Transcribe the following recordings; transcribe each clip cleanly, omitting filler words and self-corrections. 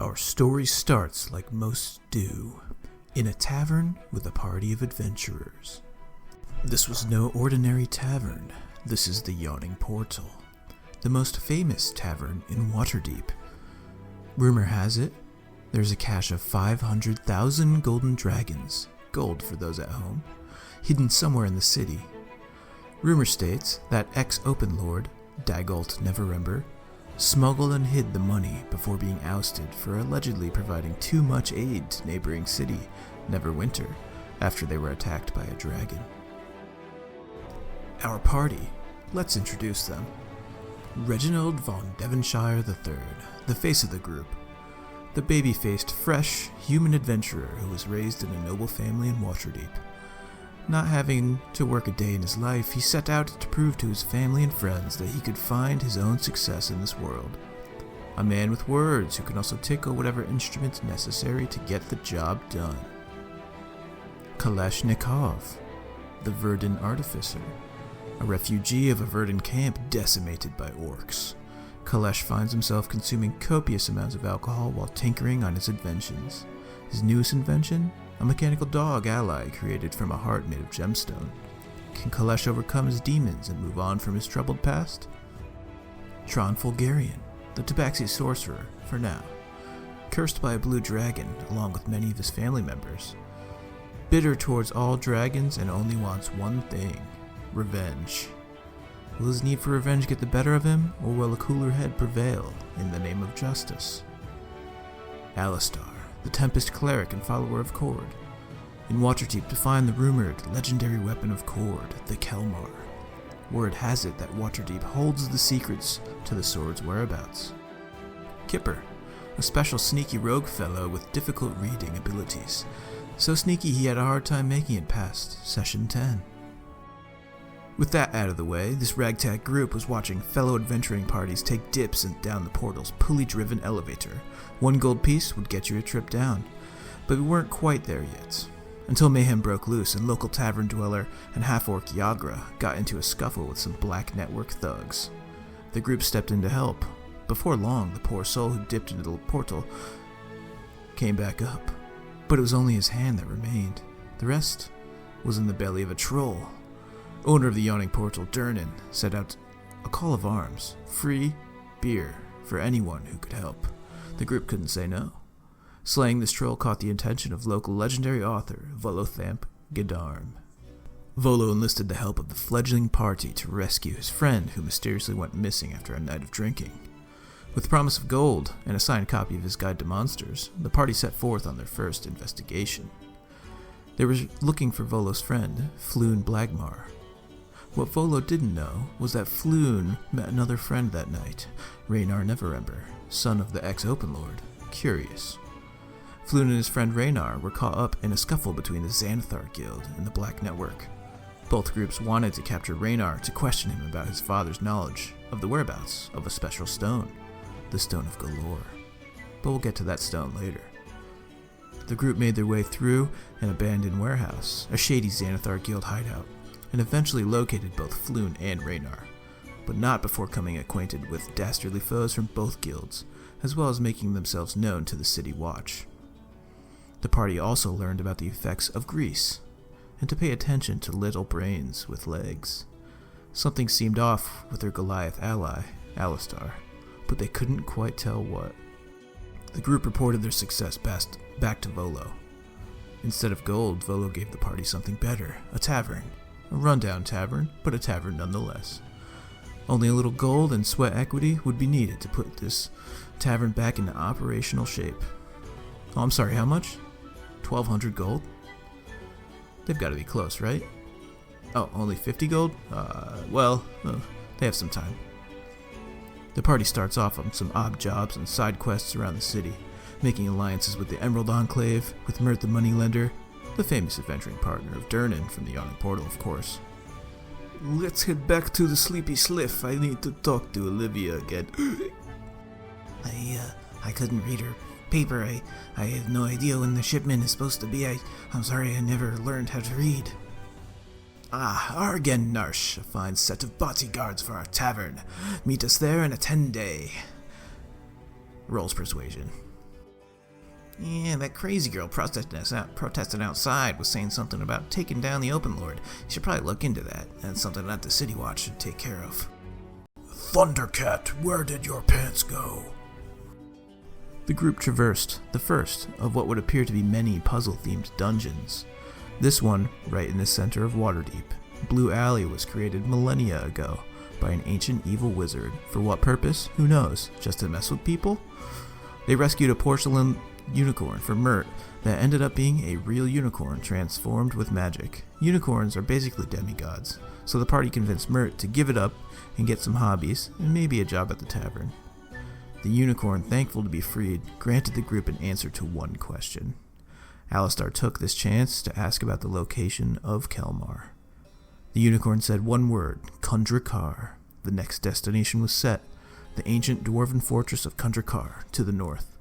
Our story starts like most do, in a tavern with a party of adventurers. This was no ordinary tavern. This is the Yawning Portal, the most famous tavern in Waterdeep. Rumor has it, there's a cache of 500,000 golden dragons, gold for those at home, hidden somewhere in the city. Rumor states that ex-Open Lord, Dagult Neverember, smuggled and hid the money before being ousted for allegedly providing too much aid to neighboring city, Neverwinter, after they were attacked by a dragon. Our party, let's introduce them. Reginald von Devonshire III, the face of the group. The baby-faced, fresh, human adventurer who was raised in a noble family in Waterdeep. Not having to work a day in his life, he set out to prove to his family and friends that he could find his own success in this world. A man with words who can also tickle whatever instrument necessary to get the job done. Kalashnikov, the Verdant Artificer, a refugee of a Verdant camp decimated by orcs. Kalesh finds himself consuming copious amounts of alcohol while tinkering on his inventions. His newest invention? A mechanical dog ally created from a heart made of gemstone. Can Kalesh overcome his demons and move on from his troubled past? Tron Fulgarian, the Tabaxi sorcerer, for now. Cursed by a blue dragon, along with many of his family members. Bitter towards all dragons and only wants one thing: revenge. Will his need for revenge get the better of him, or will a cooler head prevail in the name of justice? Alistar, the Tempest Cleric and follower of Kord. In Waterdeep to find the rumored legendary weapon of Kord, the Kelmar. Word has it that Waterdeep holds the secrets to the sword's whereabouts. Kipper, a special sneaky rogue fellow with difficult reading abilities. So sneaky he had a hard time making it past Session 10. With that out of the way, this ragtag group was watching fellow adventuring parties take dips down the portal's pulley-driven elevator. 1 gold piece would get you a trip down, but we weren't quite there yet, until mayhem broke loose and local tavern dweller and half-orc Yagra got into a scuffle with some black network thugs. The group stepped in to help. Before long, the poor soul who dipped into the portal came back up, but it was only his hand that remained. The rest was in the belly of a troll. Owner of the Yawning Portal, Durnan, set out a call of arms, free beer for anyone who could help. The group couldn't say no. Slaying this troll caught the attention of local legendary author Volothamp Gedarm. Volo enlisted the help of the fledgling party to rescue his friend who mysteriously went missing after a night of drinking. With promise of gold and a signed copy of his Guide to Monsters, the party set forth on their first investigation. They were looking for Volo's friend, Floon Blagmar. What Volo didn't know was that Floon met another friend that night, Raynar Neverember, son of the ex-Open Lord, Curious. Floon and his friend Raynar were caught up in a scuffle between the Xanathar Guild and the Black Network. Both groups wanted to capture Raynar to question him about his father's knowledge of the whereabouts of a special stone, the Stone of Galore. But we'll get to that stone later. The group made their way through an abandoned warehouse, a shady Xanathar Guild hideout, and eventually located both Floon and Raynar, but not before coming acquainted with dastardly foes from both guilds, as well as making themselves known to the City Watch. The party also learned about the effects of grease, and to pay attention to little brains with legs. Something seemed off with their Goliath ally, Alistar, but they couldn't quite tell what. The group reported their success back to Volo. Instead of gold, Volo gave the party something better, a tavern. A rundown tavern, but a tavern nonetheless. Only a little gold and sweat equity would be needed to put this tavern back into operational shape. Oh, I'm sorry, how much? 1,200 gold? They've got to be close, right? Oh, only 50 gold? They have some time. The party starts off on some odd jobs and side quests around the city, making alliances with the Emerald Enclave, with Mert the Moneylender, the famous adventuring partner of Durnan from the Yawning Portal, of course. Let's head back to the Sleepy Sliff. I need to talk to Olivia again. I couldn't read her paper. I have no idea when the shipment is supposed to be. I'm sorry, I never learned how to read. Argen Narsh, a fine set of bodyguards for our tavern. Meet us there in a 10-day. Rolls persuasion. Yeah, that crazy girl protesting outside was saying something about taking down the Open Lord. You should probably look into that. That's something that the City Watch should take care of. Thundercat, where did your pants go? The group traversed the first of what would appear to be many puzzle-themed dungeons. This one, right in the center of Waterdeep. Blue Alley was created millennia ago by an ancient evil wizard. For what purpose? Who knows? Just to mess with people? They rescued a porcelain unicorn from Mert that ended up being a real unicorn transformed with magic. Unicorns are basically demigods, so the party convinced Mert to give it up and get some hobbies and maybe a job at the tavern. The unicorn, thankful to be freed, granted the group an answer to one question. Alistar took this chance to ask about the location of Kelmar. The unicorn said one word, Kundrakar. The next destination was set, the ancient dwarven fortress of Kundrakar to the north.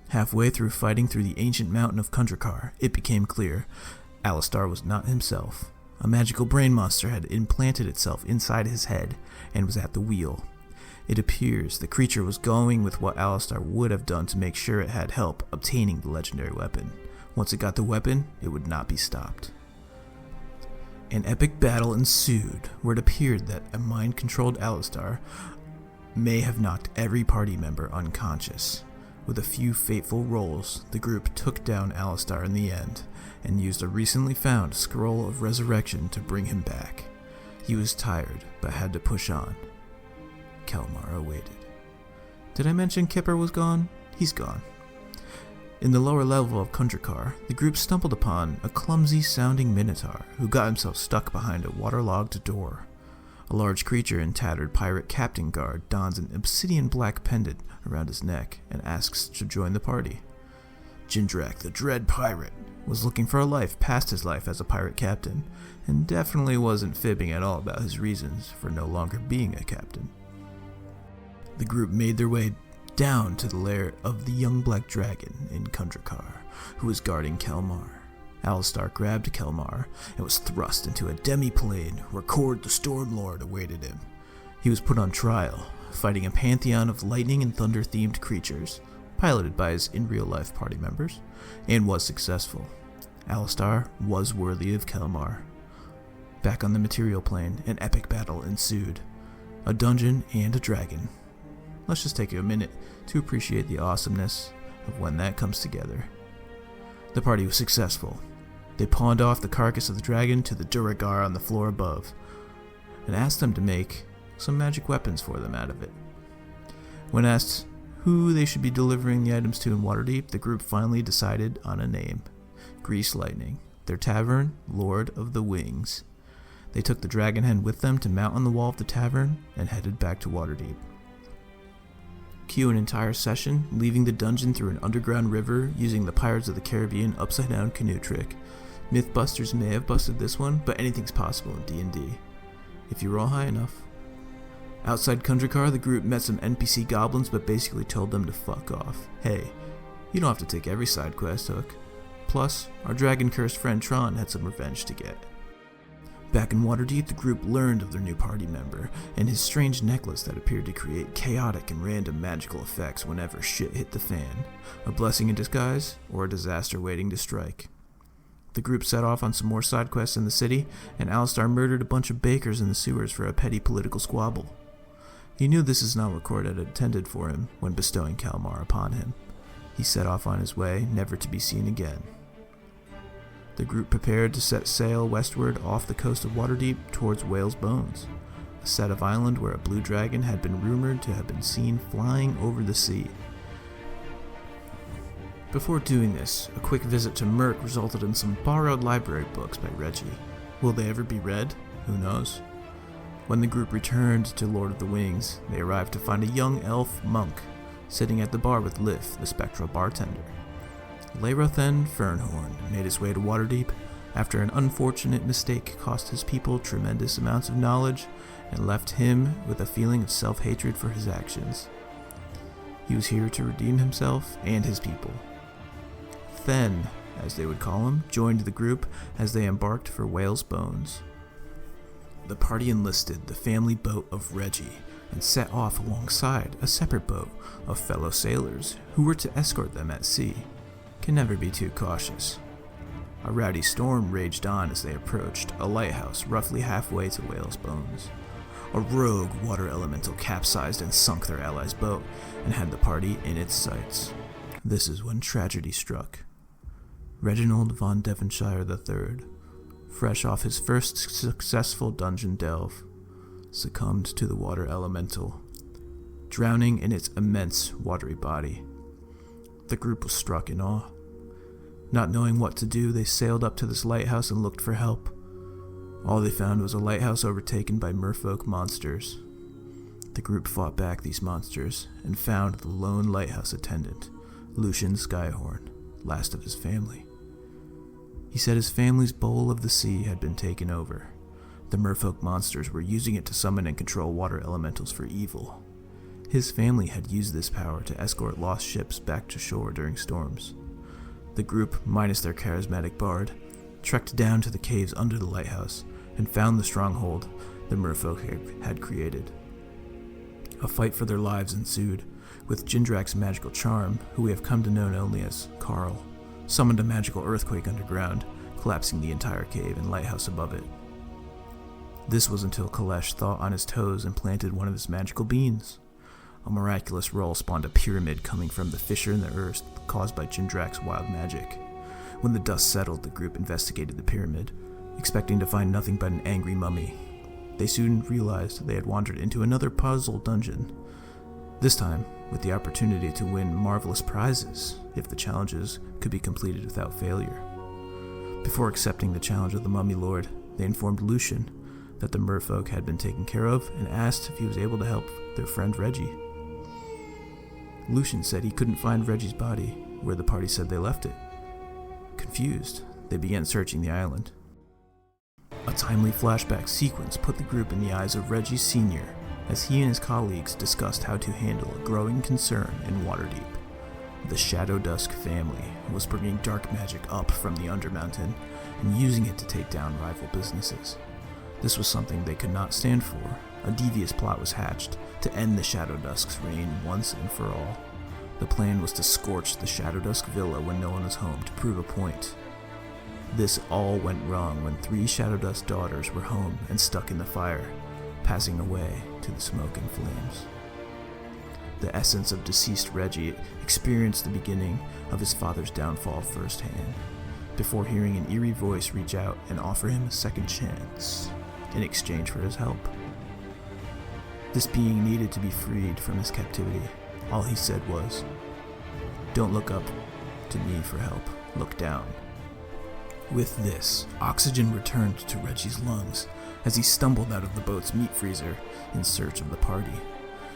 Halfway through fighting through the ancient mountain of Kundrakar, it became clear Alistar was not himself. A magical brain monster had implanted itself inside his head and was at the wheel. It appears the creature was going with what Alistar would have done to make sure it had help obtaining the legendary weapon. Once it got the weapon, it would not be stopped. An epic battle ensued, where it appeared that a mind-controlled Alistar may have knocked every party member unconscious. With a few fateful rolls, the group took down Alistar in the end, and used a recently found scroll of resurrection to bring him back. He was tired, but had to push on. Kelmar awaited. Did I mention Kipper was gone? He's gone. In the lower level of Kundrakar, the group stumbled upon a clumsy-sounding minotaur who got himself stuck behind a waterlogged door. A large creature in tattered pirate captain garb dons an obsidian black pendant around his neck and asks to join the party. Jindrak, the dread pirate, was looking for a life past his life as a pirate captain, and definitely wasn't fibbing at all about his reasons for no longer being a captain. The group made their way down to the lair of the young black dragon in Kundrakar, who was guarding Kelmar. Alistar grabbed Kelmar and was thrust into a demi-plane where Kord the Stormlord awaited him. He was put on trial, fighting a pantheon of lightning and thunder-themed creatures, piloted by his in-real-life party members, and was successful. Alistar was worthy of Kelmar. Back on the material plane, an epic battle ensued. A dungeon and a dragon. Let's just take a minute to appreciate the awesomeness of when that comes together. The party was successful. They pawned off the carcass of the dragon to the Duragar on the floor above, and asked them to make some magic weapons for them out of it. When asked who they should be delivering the items to in Waterdeep, the group finally decided on a name. Grease Lightning, their tavern, Lord of the Wings. They took the dragon hen with them to mount on the wall of the tavern and headed back to Waterdeep. Cue an entire session, leaving the dungeon through an underground river using the Pirates of the Caribbean upside-down canoe trick. Mythbusters may have busted this one, but anything's possible in D&D, if you roll high enough. Outside Kundrakar, the group met some NPC goblins but basically told them to fuck off. Hey, you don't have to take every side quest hook. Plus, our dragon-cursed friend Tron had some revenge to get. Back in Waterdeep, the group learned of their new party member and his strange necklace that appeared to create chaotic and random magical effects whenever shit hit the fan. A blessing in disguise, or a disaster waiting to strike. The group set off on some more side quests in the city, and Alistar murdered a bunch of bakers in the sewers for a petty political squabble. He knew this is not what Kord had intended for him when bestowing Kelmar upon him. He set off on his way, never to be seen again. The group prepared to set sail westward off the coast of Waterdeep towards Whale's Bones, a set of island where a blue dragon had been rumored to have been seen flying over the sea. Before doing this, a quick visit to Merc resulted in some borrowed library books by Reggie. Will they ever be read? Who knows? When the group returned to Lord of the Wings, they arrived to find a young elf monk sitting at the bar with Lith, the spectral bartender. Leirothen Fernhorn made his way to Waterdeep after an unfortunate mistake cost his people tremendous amounts of knowledge and left him with a feeling of self-hatred for his actions. He was here to redeem himself and his people. Then, as they would call him, joined the group as they embarked for Whale's Bones. The party enlisted the family boat of Reggie and set off alongside a separate boat of fellow sailors who were to escort them at sea. can never be too cautious. A rowdy storm raged on as they approached a lighthouse roughly halfway to Whale's Bones. A rogue water elemental capsized and sunk their allies' boat and had the party in its sights. This is when tragedy struck. Reginald von Devonshire III, fresh off his first successful dungeon delve, succumbed to the water elemental, drowning in its immense watery body. The group was struck in awe. Not knowing what to do, they sailed up to this lighthouse and looked for help. All they found was a lighthouse overtaken by merfolk monsters. The group fought back these monsters and found the lone lighthouse attendant, Lucian Skyhorn, last of his family. He said his family's bowl of the sea had been taken over. The merfolk monsters were using it to summon and control water elementals for evil. His family had used this power to escort lost ships back to shore during storms. The group, minus their charismatic bard, trekked down to the caves under the lighthouse and found the stronghold the merfolk had created. A fight for their lives ensued, with Jindrak's magical charm, who we have come to know only as Carl, summoned a magical earthquake underground, collapsing the entire cave and lighthouse above it. This was until Kalesh thought on his toes and planted one of his magical beans. A miraculous roll spawned a pyramid coming from the fissure in the earth caused by Jindrak's wild magic. When the dust settled, the group investigated the pyramid, expecting to find nothing but an angry mummy. They soon realized they had wandered into another puzzle dungeon, this time with the opportunity to win marvelous prizes if the challenges could be completed without failure. Before accepting the challenge of the Mummy Lord, they informed Lucian that the merfolk had been taken care of and asked if he was able to help their friend Reggie. Lucian said he couldn't find Reggie's body where the party said they left it. Confused, they began searching the island. A timely flashback sequence put the group in the eyes of Reggie Sr. as he and his colleagues discussed how to handle a growing concern in Waterdeep. The Shadow Dusk family was bringing dark magic up from the Undermountain and using it to take down rival businesses. This was something they could not stand for. A devious plot was hatched to end the Shadow Dusk's reign once and for all. The plan was to scorch the Shadow Dusk villa when no one was home to prove a point. This all went wrong when 3 Shadow Dusk daughters were home and stuck in the fire, passing away to the smoke and flames. The essence of deceased Reggie experienced the beginning of his father's downfall firsthand, before hearing an eerie voice reach out and offer him a second chance in exchange for his help. This being needed to be freed from his captivity. All he said was, "Don't look up to me for help, look down." With this, oxygen returned to Reggie's lungs as he stumbled out of the boat's meat freezer in search of the party.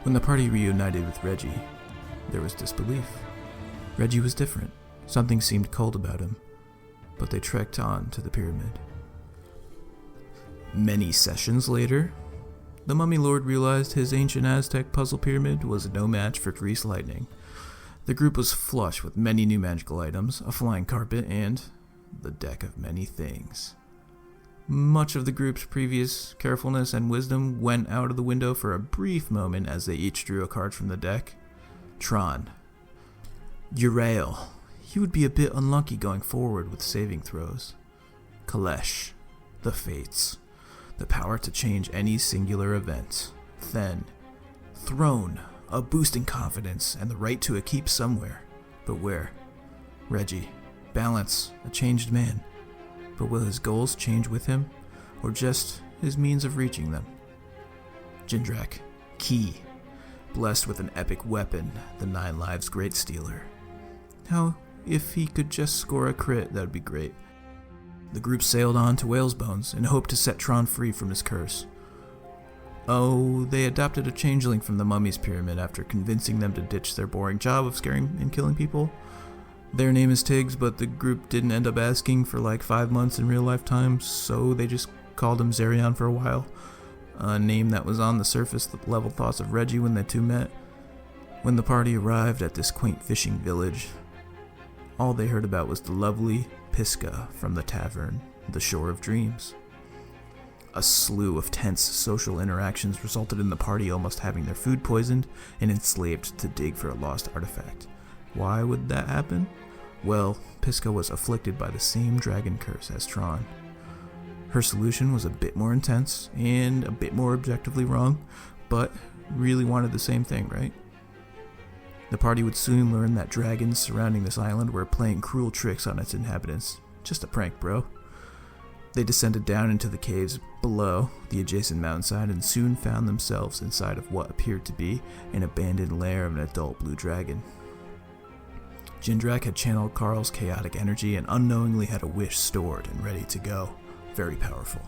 When the party reunited with Reggie, there was disbelief. Reggie was different. Something seemed cold about him, but they trekked on to the pyramid. Many sessions later, the Mummy Lord realized his ancient Aztec puzzle pyramid was no match for Grease Lightning. The group was flush with many new magical items, a flying carpet, and the deck of many things. Much of the group's previous carefulness and wisdom went out of the window for a brief moment as they each drew a card from the deck. Tron. Uriel. He would be a bit unlucky going forward with saving throws. Kalesh. The Fates. The power to change any singular event. Then, Throne, a boost in confidence and the right to a keep somewhere. But where? Reggie, Balance, a changed man. But will his goals change with him, or just his means of reaching them? Jindrak, Key, blessed with an epic weapon, the 9 Lives Great Stealer. How if he could just score a crit, that would be great. The group sailed on to Whale's Bones and hoped to set Tron free from his curse. Oh, they adopted a changeling from the Mummy's Pyramid after convincing them to ditch their boring job of scaring and killing people. Their name is Tiggs, but the group didn't end up asking for like 5 months in real life time, so they just called him Zerion for a while, a name that was on the surface level thoughts of Reggie when the two met. When the party arrived at this quaint fishing village, all they heard about was the lovely Pisca from the tavern, the Shore of Dreams. A slew of tense social interactions resulted in the party almost having their food poisoned and enslaved to dig for a lost artifact. Why would that happen? Well, Pisca was afflicted by the same dragon curse as Tron. Her solution was a bit more intense and a bit more objectively wrong, but really wanted the same thing, right? The party would soon learn that dragons surrounding this island were playing cruel tricks on its inhabitants. Just a prank, bro. They descended down into the caves below the adjacent mountainside and soon found themselves inside of what appeared to be an abandoned lair of an adult blue dragon. Jindrak had channeled Carl's chaotic energy and unknowingly had a wish stored and ready to go. Very powerful.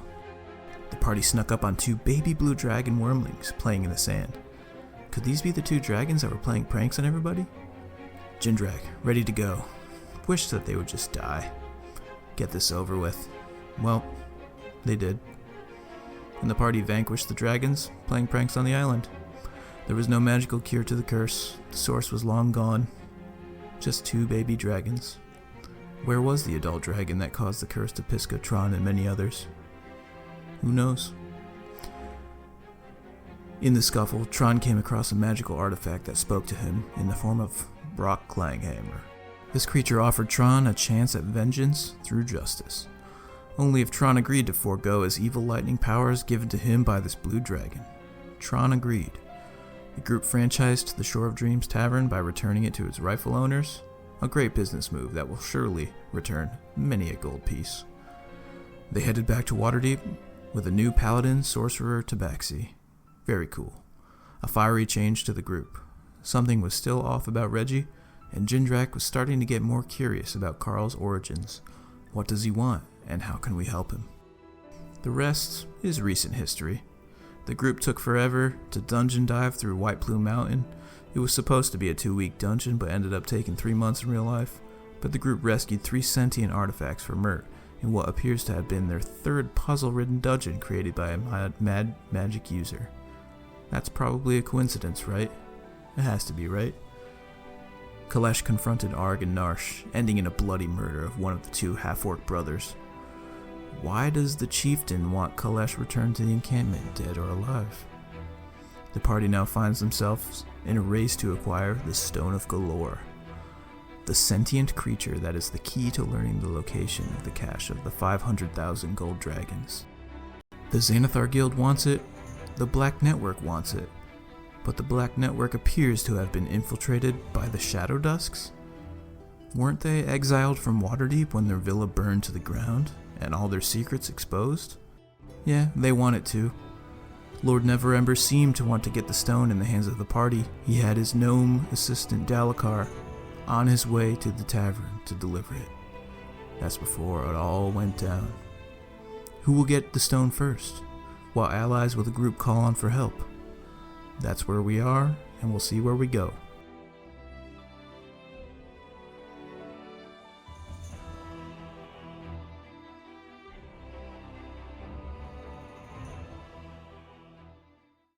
The party snuck up on 2 baby blue dragon wormlings playing in the sand. Could these be the 2 dragons that were playing pranks on everybody? Jindrak, ready to go. Wished that they would just die. Get this over with. Well, they did. And the party vanquished the dragons, playing pranks on the island. There was no magical cure to the curse. The source was long gone. Just 2 baby dragons. Where was the adult dragon that caused the curse to Pisca, Tron, and many others? Who knows? In the scuffle, Tron came across a magical artifact that spoke to him in the form of Brock Clanghammer. This creature offered Tron a chance at vengeance through justice. Only if Tron agreed to forego his evil lightning powers given to him by this blue dragon. Tron agreed. The group franchised the Shore of Dreams Tavern by returning it to its rightful owners. A great business move that will surely return many a gold piece. They headed back to Waterdeep with a new paladin, sorcerer, Tabaxi. Very cool. A fiery change to the group. Something was still off about Reggie, and Jindrak was starting to get more curious about Carl's origins. What does he want, and how can we help him? The rest is recent history. The group took forever to dungeon dive through White Plume Mountain. It was supposed to be a 2-week dungeon, but ended up taking 3 months in real life. But the group rescued 3 sentient artifacts for Mert in what appears to have been their 3rd puzzle-ridden dungeon created by a mad magic user. That's probably a coincidence, right? It has to be, right? Kalesh confronted Arg and Narsh, ending in a bloody murder of one of the 2 half-orc brothers. Why does the chieftain want Kalesh returned to the encampment, dead or alive? The party now finds themselves in a race to acquire the Stone of Galore, the sentient creature that is the key to learning the location of the cache of the 500,000 gold dragons. The Xanathar Guild wants it, the Black Network wants it, but the Black Network appears to have been infiltrated by the Shadow Dusks. Weren't they exiled from Waterdeep when their villa burned to the ground, and all their secrets exposed? Yeah, they want it too. Lord Neverember seemed to want to get the stone in the hands of the party. He had his gnome assistant Dalakar on his way to the tavern to deliver it. That's before it all went down. Who will get the stone first, while allies with the group call on for help? That's where we are, and we'll see where we go.